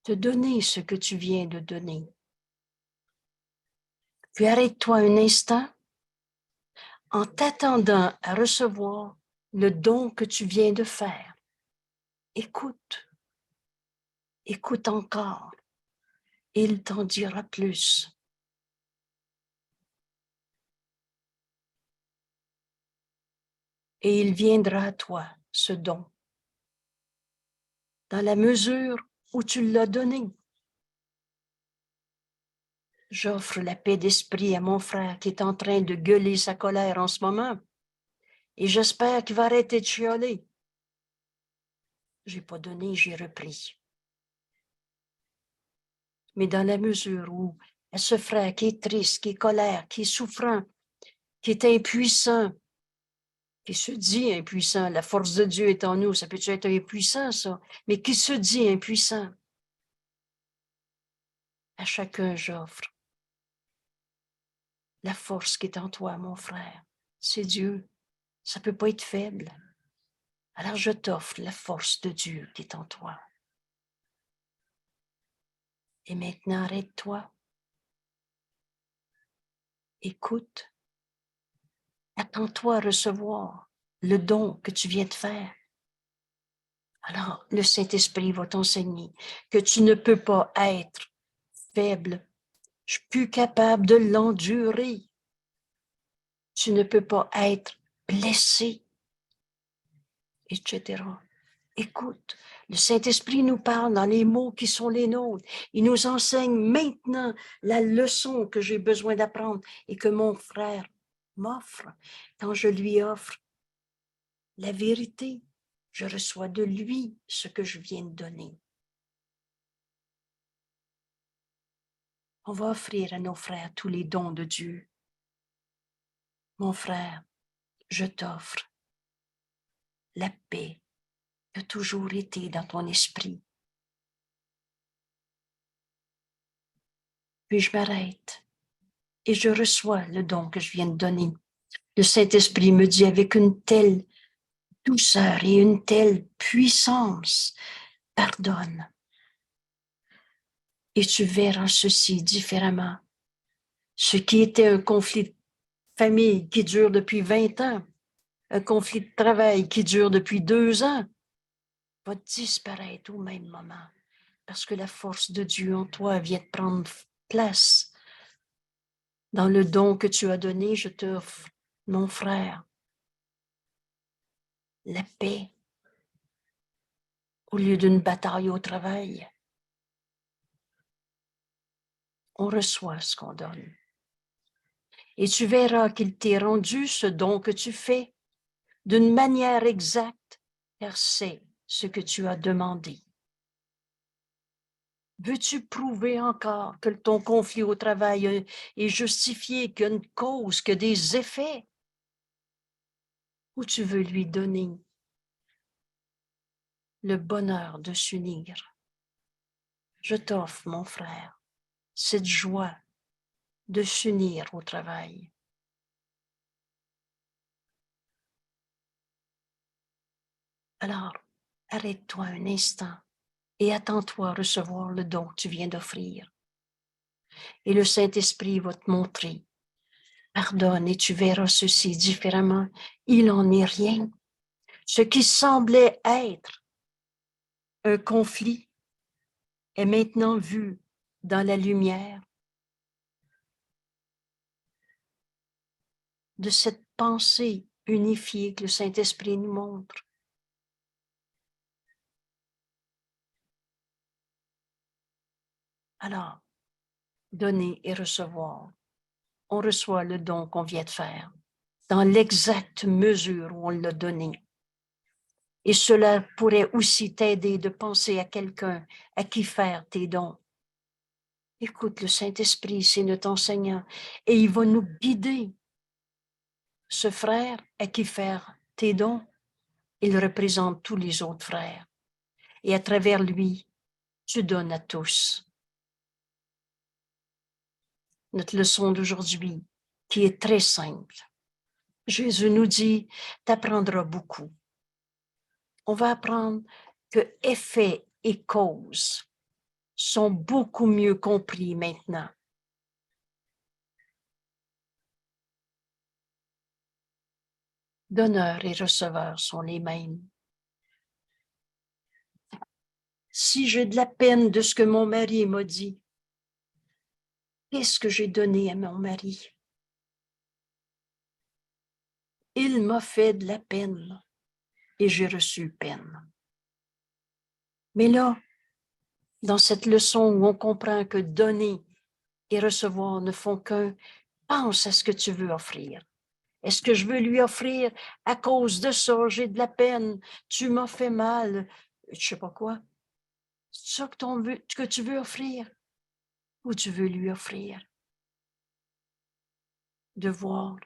Te donner ce que tu viens de donner. Puis arrête-toi un instant en t'attendant à recevoir le don que tu viens de faire. Écoute. Écoute encore. Il t'en dira plus. Et il viendra à toi, ce don, dans la mesure où tu l'as donné. J'offre la paix d'esprit à mon frère qui est en train de gueuler sa colère en ce moment. Et j'espère qu'il va arrêter de chialer. J'ai pas donné, j'ai repris. Mais dans la mesure où à ce frère qui est triste, qui est colère, qui est souffrant, qui est impuissant, qui se dit impuissant, la force de Dieu est en nous, ça peut être impuissant ça, mais qui se dit impuissant, à chacun j'offre la force qui est en toi, mon frère. C'est Dieu, ça peut pas être faible. Alors je t'offre la force de Dieu qui est en toi. Et maintenant, arrête-toi. Écoute. Attends-toi à recevoir le don que tu viens de faire. Alors, le Saint-Esprit va t'enseigner que tu ne peux pas être faible. Je suis plus capable de l'endurer. Tu ne peux pas être blessé, etc. Écoute, le Saint-Esprit nous parle dans les mots qui sont les nôtres. Il nous enseigne maintenant la leçon que j'ai besoin d'apprendre et que mon frère m'offre quand je lui offre la vérité. Je reçois de lui ce que je viens de donner. On va offrir à nos frères tous les dons de Dieu. Mon frère, je t'offre la paix qui a toujours été dans ton esprit. Puis je m'arrête et je reçois le don que je viens de donner. Le Saint-Esprit me dit avec une telle douceur et une telle puissance, pardonne. Et tu verras ceci différemment. Ce qui était un conflit de famille qui dure depuis 20 ans, un conflit de travail qui dure depuis 2 ans, va disparaître au même moment. Parce que la force de Dieu en toi vient de prendre place Dans le don que tu as donné, je t'offre, mon frère, la paix au lieu d'une bataille au travail. On reçoit ce qu'on donne. Et tu verras qu'il t'est rendu ce don que tu fais d'une manière exacte, car c'est ce que tu as demandé. Veux-tu prouver encore que ton conflit au travail est justifié, qu'il y a une cause, que des effets? Ou tu veux lui donner le bonheur de s'unir? Je t'offre, mon frère, cette joie de s'unir au travail. Alors, arrête-toi un instant et attends-toi à recevoir le don que tu viens d'offrir. Et le Saint-Esprit va te montrer. Pardonne et tu verras ceci différemment. Il n'en est rien. Ce qui semblait être un conflit est maintenant vu dans la lumière de cette pensée unifiée que le Saint-Esprit nous montre. Alors, donner et recevoir. On reçoit le don qu'on vient de faire dans l'exacte mesure où on l'a donné. Et cela pourrait aussi t'aider de penser à quelqu'un à qui faire tes dons. Écoute, le Saint-Esprit, c'est notre enseignant et il va nous guider. Ce frère à qui faire tes dons, il représente tous les autres frères. Et à travers lui, tu donnes à tous. Notre leçon d'aujourd'hui, qui est très simple. Jésus nous dit, t'apprendras beaucoup. On va apprendre que effet et cause sont beaucoup mieux compris maintenant. Donneur et receveur sont les mêmes. Si j'ai de la peine de ce que mon mari m'a dit, qu'est-ce que j'ai donné à mon mari? Il m'a fait de la peine et j'ai reçu peine. Mais là, dans cette leçon où on comprend que donner et recevoir ne font qu'un, pense à ce que tu veux offrir. Est-ce que je veux lui offrir à cause de ça, j'ai de la peine, tu m'as fait mal, je sais pas quoi. C'est ça que tu veux offrir ou tu veux lui offrir de voir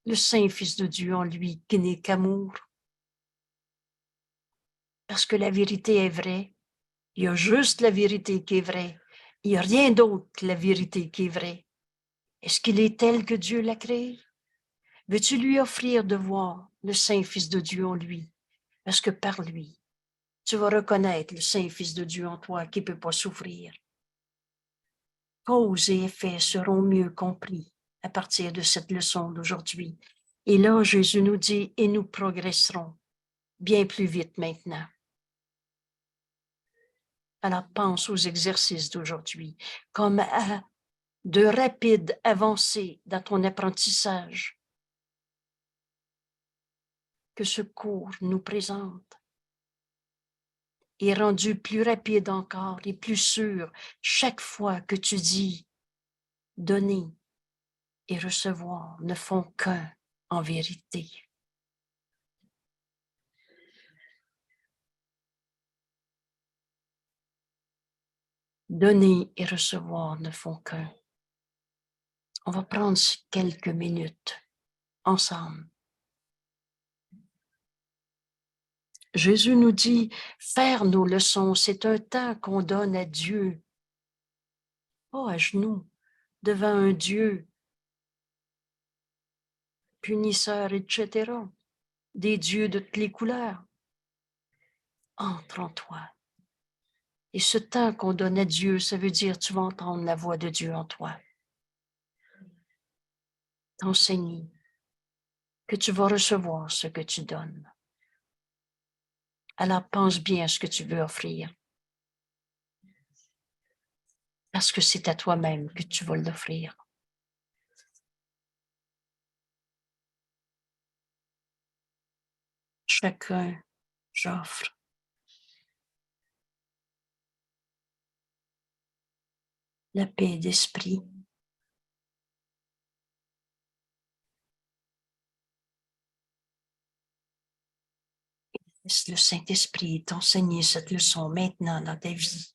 le Saint-Fils de Dieu en lui qui n'est qu'amour. Parce que la vérité est vraie. Il y a juste la vérité qui est vraie. Il n'y a rien d'autre que la vérité qui est vraie. Est-ce qu'il est tel que Dieu l'a créé? Veux-tu lui offrir de voir le Saint-Fils de Dieu en lui? Parce que par lui, tu vas reconnaître le Saint-Fils de Dieu en toi qui ne peut pas souffrir. Cause et effet seront mieux compris à partir de cette leçon d'aujourd'hui. Et là, Jésus nous dit, et nous progresserons bien plus vite maintenant. Alors pense aux exercices d'aujourd'hui comme à de rapides avancées dans ton apprentissage que ce cours nous présente est rendu plus rapide encore et plus sûr chaque fois que tu dis donner et recevoir ne font qu'un en vérité. Donner et recevoir ne font qu'un. On va prendre quelques minutes ensemble. Jésus nous dit, faire nos leçons, c'est un temps qu'on donne à Dieu, pas à genoux, devant un Dieu punisseur, etc. Des dieux de toutes les couleurs. Entre en toi. Et ce temps qu'on donne à Dieu, ça veut dire tu vas entendre la voix de Dieu en toi. T'enseigner que tu vas recevoir ce que tu donnes. Alors pense bien à ce que tu veux offrir. Parce que c'est à toi-même que tu vas l'offrir. Chacun, j'offre la paix d'esprit. Laisse le Saint-Esprit t'enseigner cette leçon maintenant dans ta vie.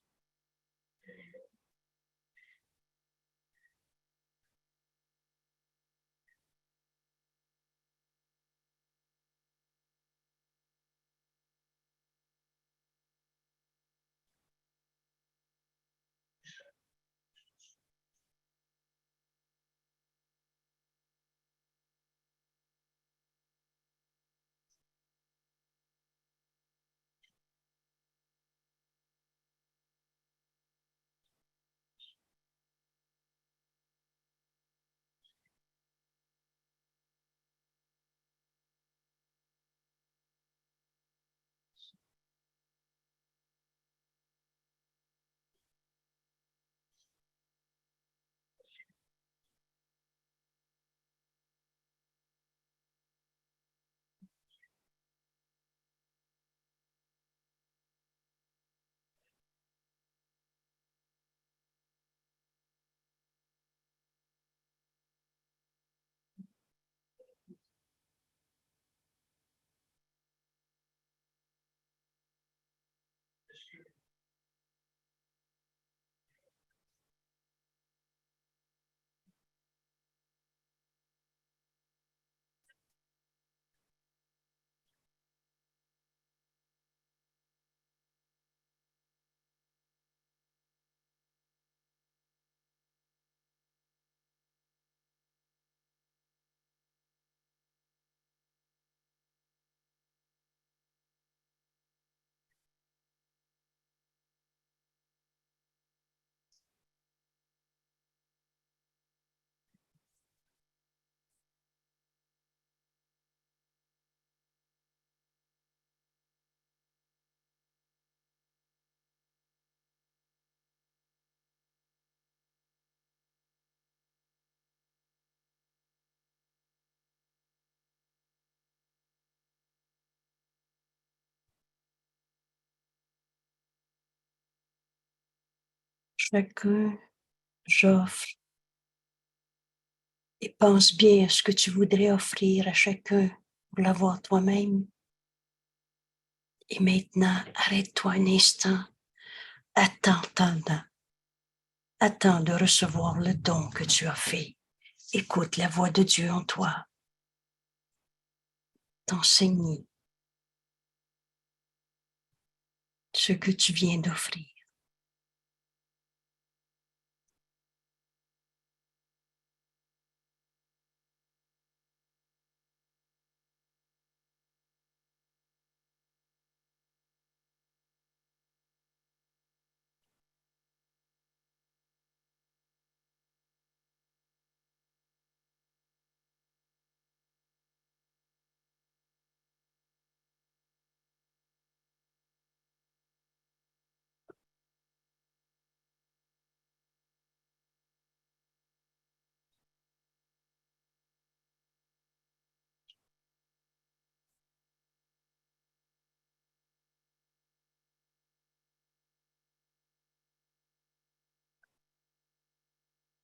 Chacun, j'offre. Et pense bien à ce que tu voudrais offrir à chacun pour l'avoir toi-même. Et maintenant, arrête-toi un instant. Attends de recevoir le don que tu as fait. Écoute la voix de Dieu en toi. T'enseigner ce que tu viens d'offrir.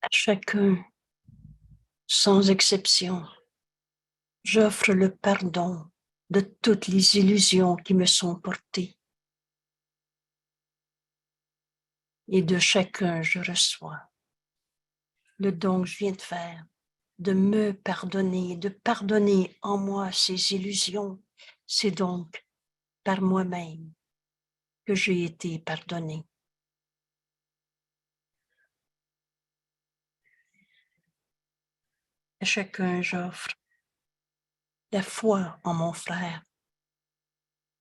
À chacun, sans exception, j'offre le pardon de toutes les illusions qui me sont portées. Et de chacun, je reçois le don que je viens de faire, de me pardonner, de pardonner en moi ces illusions. C'est donc par moi-même que j'ai été pardonné. À chacun, j'offre la foi en mon frère.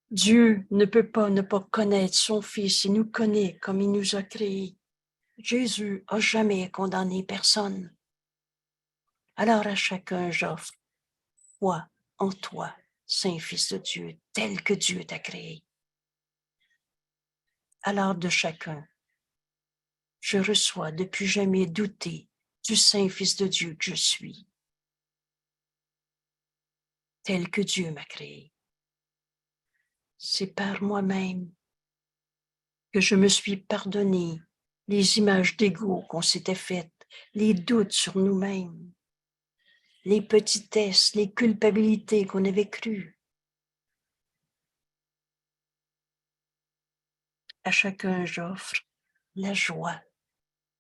Dieu ne peut pas ne pas connaître son Fils, il nous connaît comme il nous a créés. Jésus n'a jamais condamné personne. Alors à chacun, j'offre foi en toi, Saint-Fils de Dieu, tel que Dieu t'a créé. Alors de chacun, je reçois depuis jamais douter du Saint-Fils de Dieu que je suis, tel que Dieu m'a créé. C'est par moi-même que je me suis pardonné les images d'ego qu'on s'était faites, les doutes sur nous-mêmes, les petitesses, les culpabilités qu'on avait crues. À chacun, j'offre la joie,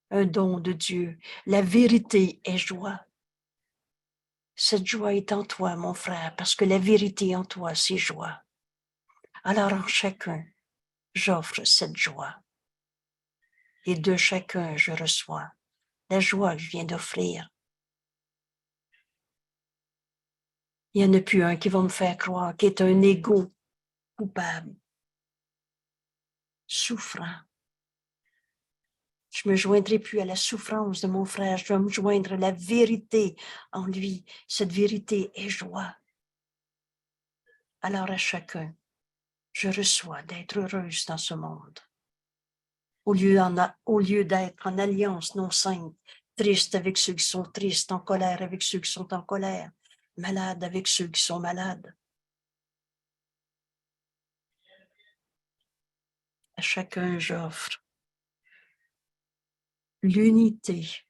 un don de Dieu. La vérité est joie. Cette joie est en toi, mon frère, parce que la vérité en toi, c'est joie. Alors en chacun, j'offre cette joie. Et de chacun, je reçois la joie que je viens d'offrir. Il n'y en a plus un qui va me faire croire qu'il est un égo coupable, souffrant. Je ne me joindrai plus à la souffrance de mon frère, je vais me joindre à la vérité en lui. Cette vérité est joie. Alors à chacun, je reçois d'être heureuse dans ce monde. Au lieu d'être en alliance non sainte, triste avec ceux qui sont tristes, en colère avec ceux qui sont en colère, malade avec ceux qui sont malades. À chacun, j'offre l'unité,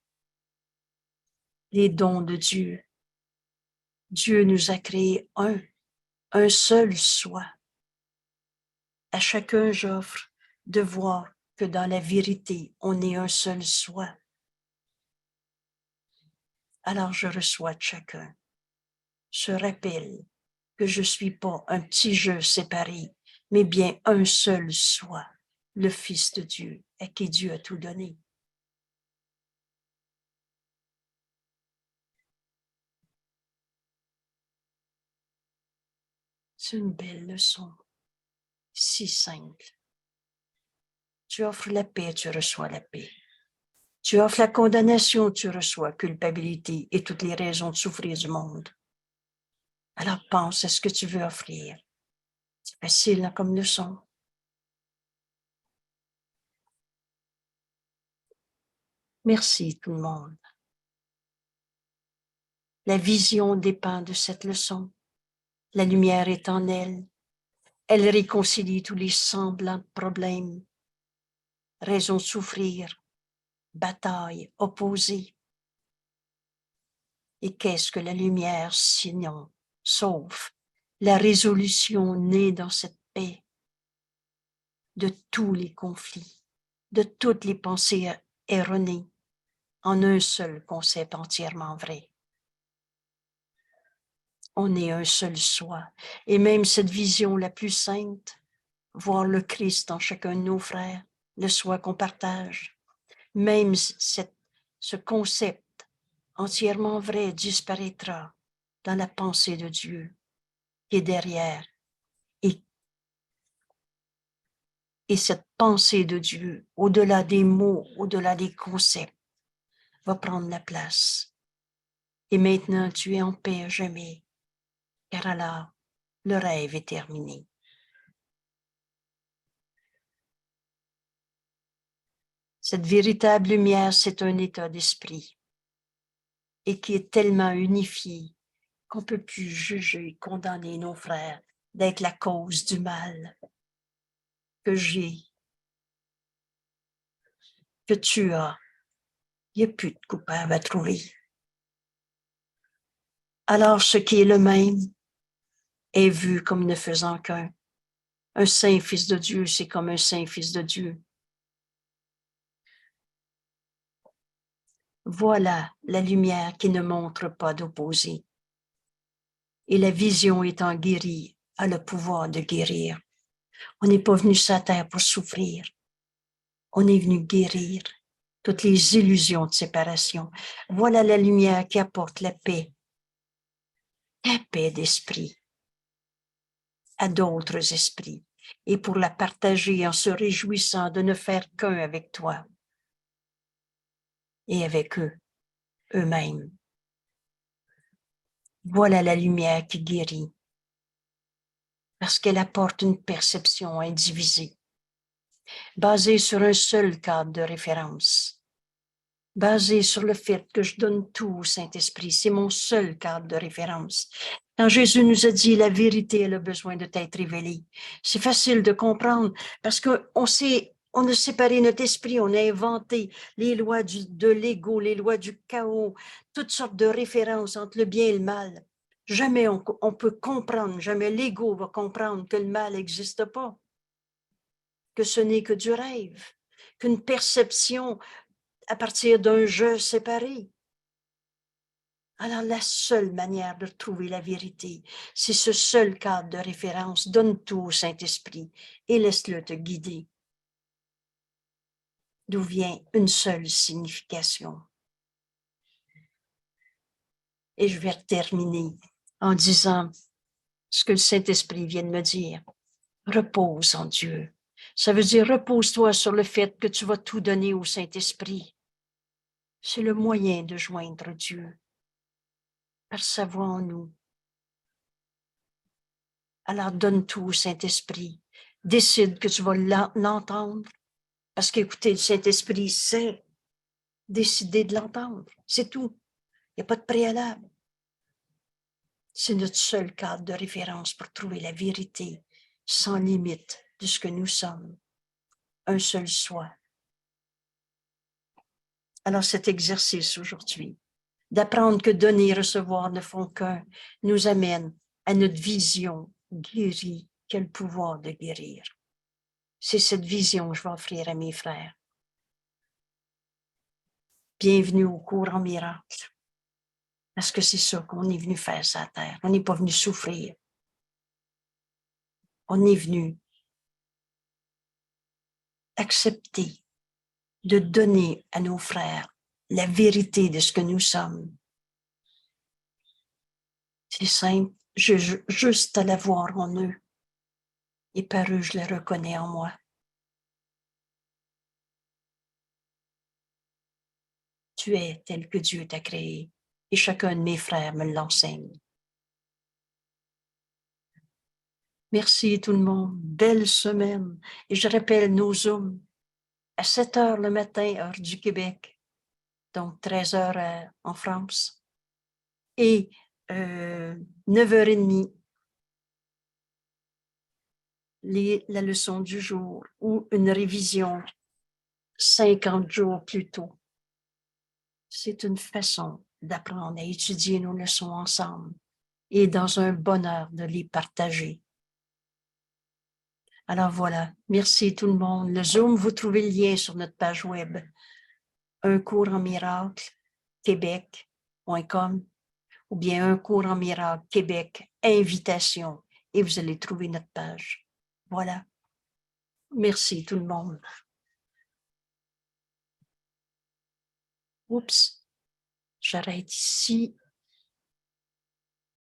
les dons de Dieu. Dieu nous a créé un seul soi. À chacun, j'offre de voir que dans la vérité, on est un seul soi. Alors je reçois de chacun ce rappel que je ne suis pas un petit jeu séparé, mais bien un seul soi, le Fils de Dieu, à qui Dieu a tout donné. C'est une belle leçon, si simple. Tu offres la paix, tu reçois la paix. Tu offres la condamnation, tu reçois culpabilité et toutes les raisons de souffrir du monde. Alors pense à ce que tu veux offrir. C'est facile hein, comme leçon. Merci tout le monde. La vision dépend de cette leçon. La lumière est en elle. Elle réconcilie tous les semblants problèmes, raisons de souffrir, batailles, opposées. Et qu'est-ce que la lumière sinon, sauf la résolution née dans cette paix de tous les conflits, de toutes les pensées erronées, en un seul concept entièrement vrai. On est un seul soi, et même cette vision la plus sainte, voir le Christ en chacun de nos frères, le soi qu'on partage, même ce concept entièrement vrai disparaîtra dans la pensée de Dieu qui est derrière. Et cette pensée de Dieu, au-delà des mots, au-delà des concepts, va prendre la place. Et maintenant, tu es en paix à jamais, car alors, le rêve est terminé. Cette véritable lumière, c'est un état d'esprit et qui est tellement unifié qu'on ne peut plus juger et condamner nos frères d'être la cause du mal que j'ai, que tu as. Il n'y a plus de coupable à trouver. Alors, ce qui est le même est vu comme ne faisant qu'un. Un saint fils de Dieu, c'est comme un saint fils de Dieu. Voilà la lumière qui ne montre pas d'opposé. Et la vision étant guérie a le pouvoir de guérir. On n'est pas venu sur la terre pour souffrir. On est venu guérir toutes les illusions de séparation. Voilà la lumière qui apporte la paix d'esprit à d'autres esprits et pour la partager en se réjouissant de ne faire qu'un avec toi et avec eux, eux-mêmes. Voilà la lumière qui guérit parce qu'elle apporte une perception indivisée basée sur un seul cadre de référence. basé sur le fait que je donne tout au Saint-Esprit. C'est mon seul cadre de référence. Quand Jésus nous a dit la vérité, elle a besoin de t'être révélée. C'est facile de comprendre parce qu'on sait, on a séparé notre esprit, on a inventé les lois de l'ego, les lois du chaos, toutes sortes de références entre le bien et le mal. Jamais on peut comprendre, jamais l'ego va comprendre que le mal n'existe pas, que ce n'est que du rêve, qu'une perception à partir d'un je séparé. Alors, la seule manière de trouver la vérité, c'est ce seul cadre de référence. Donne tout au Saint-Esprit et laisse-le te guider. D'où vient une seule signification. Et je vais terminer en disant ce que le Saint-Esprit vient de me dire. Repose en Dieu. Ça veut dire repose-toi sur le fait que tu vas tout donner au Saint-Esprit. C'est le moyen de joindre Dieu par sa voix en nous. Alors donne tout au Saint-Esprit. Décide que tu vas l'entendre. Parce qu'écoutez, le Saint-Esprit sait décider de l'entendre. C'est tout. Il n'y a pas de préalable. C'est notre seul cadre de référence pour trouver la vérité sans limite de ce que nous sommes. Un seul soi. Alors cet exercice aujourd'hui, d'apprendre que donner et recevoir ne font qu'un, nous amène à notre vision guérie, qui a le pouvoir de guérir. C'est cette vision que je vais offrir à mes frères. Bienvenue au cours en miracle. Parce que c'est ça qu'on est venu faire sur la terre. On n'est pas venu souffrir. On est venu accepter de donner à nos frères la vérité de ce que nous sommes. C'est simple, juste à la voir en eux. Et par eux, je les reconnais en moi. Tu es tel que Dieu t'a créé. Et chacun de mes frères me l'enseigne. Merci tout le monde. Belle semaine. Et je rappelle nos Zooms à 7 heures le matin, heure du Québec. Donc 13 heures en France. Et 9h30, la leçon du jour ou une révision 50 jours plus tôt. C'est une façon d'apprendre à étudier nos leçons ensemble et dans un bonheur de les partager. Alors voilà, merci tout le monde. Le Zoom, vous trouvez le lien sur notre page web. Un cours en miracle, Québec.com ou bien un cours en miracle, Québec, invitation, et vous allez trouver notre page. Voilà. Merci tout le monde. Oups, j'arrête ici.